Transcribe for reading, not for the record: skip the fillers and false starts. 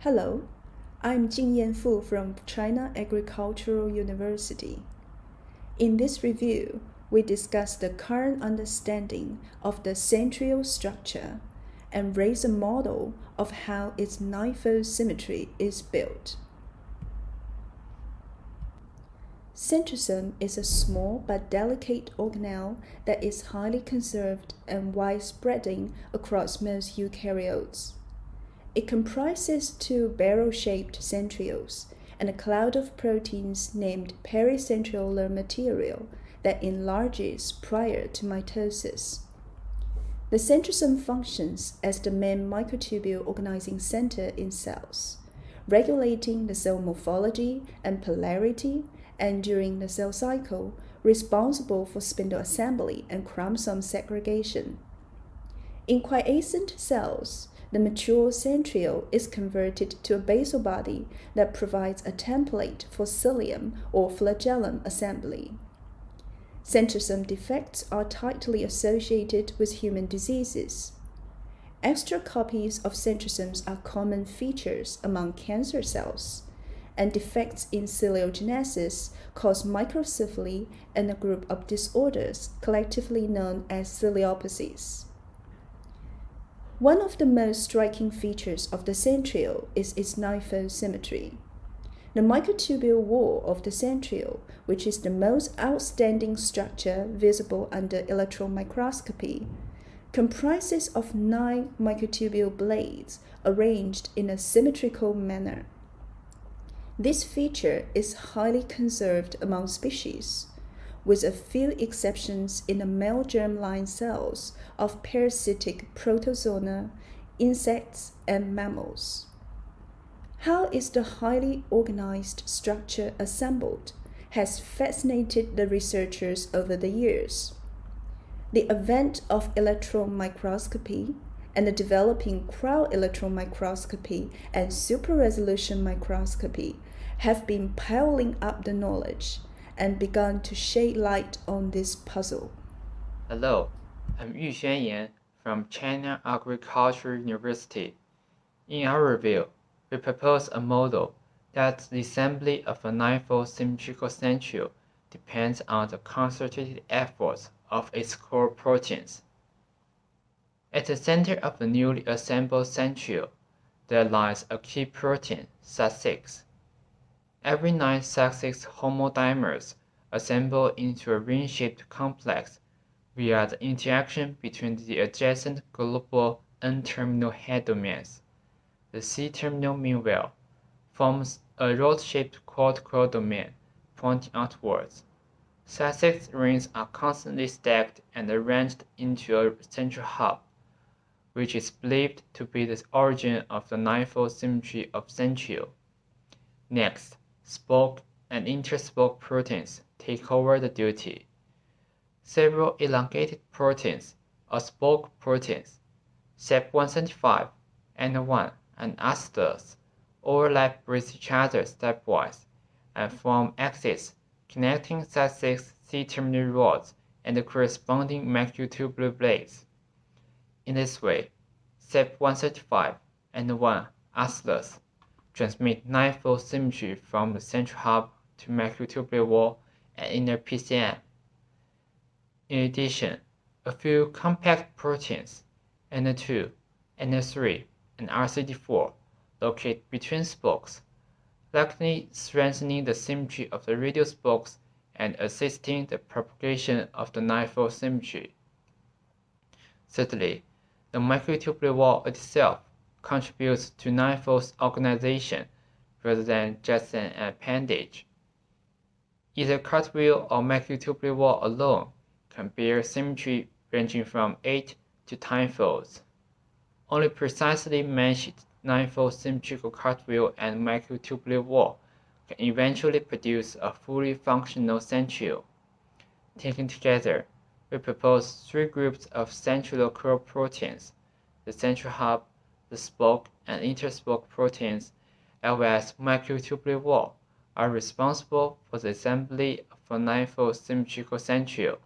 Hello, I'm Jingyan Fu from China Agricultural University. In this review, we discuss the current understanding of the centriole structure and raise a model of how its ninefold symmetry is built. Centrosome is a small but delicate organelle that is highly conserved and widespreading across most eukaryotes. It comprises two barrel-shaped centrioles and a cloud of proteins named pericentriolar material that enlarges prior to mitosis. The centrosome functions as the main microtubule organizing center in cells, regulating the cell morphology and polarity, and during the cell cycle, responsible for spindle assembly and chromosome segregation. In quiescent cells, the mature centriole is converted to a basal body that provides a template for cilium or flagellum assembly. Centrosome defects are tightly associated with human diseases. Extra copies of centrosomes are common features among cancer cells, and defects in ciliogenesis cause microcephaly and a group of disorders collectively known as ciliopathies. One of the most striking features of the centriole is its ninefold symmetry. The microtubule wall of the centriole, which is the most outstanding structure visible under electron microscopy, comprises of 9 microtubule blades arranged in a symmetrical manner. This feature is highly conserved among species, with a few exceptions in the male germline cells of parasitic protozoa, insects, and mammals. How is the highly organized structure assembled has fascinated the researchers over the years. The advent of electron microscopy and the developing cryo-electron microscopy and super-resolution microscopy have been piling up the knowledge and begun to shed light on this puzzle. Hello, I'm Yu Xuanyan from China Agricultural University. In our review, we propose a model that the assembly of a ninefold symmetrical centriole depends on the concentrated efforts of its core proteins. At the center of the newly assembled centriole, there lies a key protein, SAT6. Every 9 SAT6 homodimers assemble into a ring-shaped complex via the interaction between the adjacent global N-terminal head domains. The C-terminal meanwhile forms a rod-shaped quad-core domain pointing outwards. SAT6 rings are constantly stacked and arranged into a central hub, which is believed to be the origin of the ninefold symmetry of centriole. Next, spoke and interspoke proteins take over the duty. Several elongated proteins, or spoke proteins, SEP175, N1, and others, overlap with each other stepwise and form axes connecting SAT6 C-terminal rods and the corresponding microtubule blades. In this way, SEP175 and 1 others transmit ninefold symmetry from the central hub to microtubule wall and inner PCM. In addition, a few compact proteins, N2, N3, and RCD4, locate between spokes, likely strengthening the symmetry of the radial spokes and assisting the propagation of the ninefold symmetry. Thirdly, the microtubule wall itself contributes to ninefold organization rather than just an appendage. Either cartwheel or microtubule wall alone can bear symmetry ranging from 8 to 10 folds. Only precisely matched ninefold symmetrical cartwheel and microtubule wall can eventually produce a fully functional centriole. Taken together, we propose 3 groups of centriole core proteins: the central hub, the spoke and interspoke proteins, as well as microtubule wall, are responsible for the assembly of a ninefold symmetrical centriole.